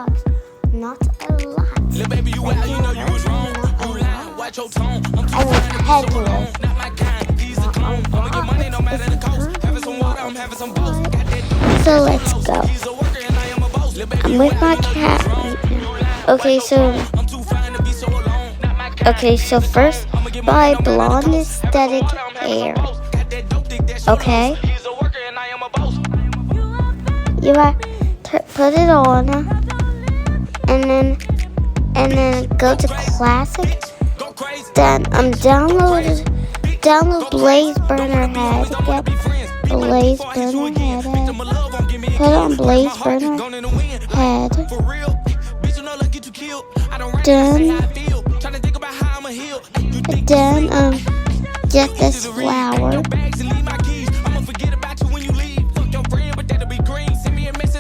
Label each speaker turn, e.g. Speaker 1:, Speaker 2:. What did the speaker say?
Speaker 1: bucks. Not a lot.
Speaker 2: Little baby, you out, you know you was wrong. You lying, watch your tone. I'm too
Speaker 1: I was
Speaker 2: fine to be so alone.
Speaker 1: headless.
Speaker 2: Not my kind, these are cone. I'ma get money no matter the cost. Having some water, I'm having some boats. Got that dope,
Speaker 1: So let's go.
Speaker 2: he's a worker and I am a boss. Little baby,
Speaker 1: I'm
Speaker 2: you
Speaker 1: with
Speaker 2: out,
Speaker 1: my
Speaker 2: you know you
Speaker 1: cat
Speaker 2: was wrong.
Speaker 1: right now.
Speaker 2: You lying,
Speaker 1: Okay,
Speaker 2: watch your
Speaker 1: so
Speaker 2: tone. I'm too fine to be so alone. Not my kind,
Speaker 1: okay, so
Speaker 2: these are
Speaker 1: first
Speaker 2: cone. I'ma get
Speaker 1: buy
Speaker 2: money no matter the
Speaker 1: blonde
Speaker 2: cost.
Speaker 1: aesthetic
Speaker 2: Having some water, I'm having some
Speaker 1: hair.
Speaker 2: boats. Got that dope, thick, that's your
Speaker 1: Okay,
Speaker 2: nose. He's a worker and I am a boss.
Speaker 1: you put it on, and then go to classic.
Speaker 2: Go crazy.
Speaker 1: Then download Blaze Burner Head. Get Blaze Burner Head. Put on Blaze Burner Head. Then get this flower.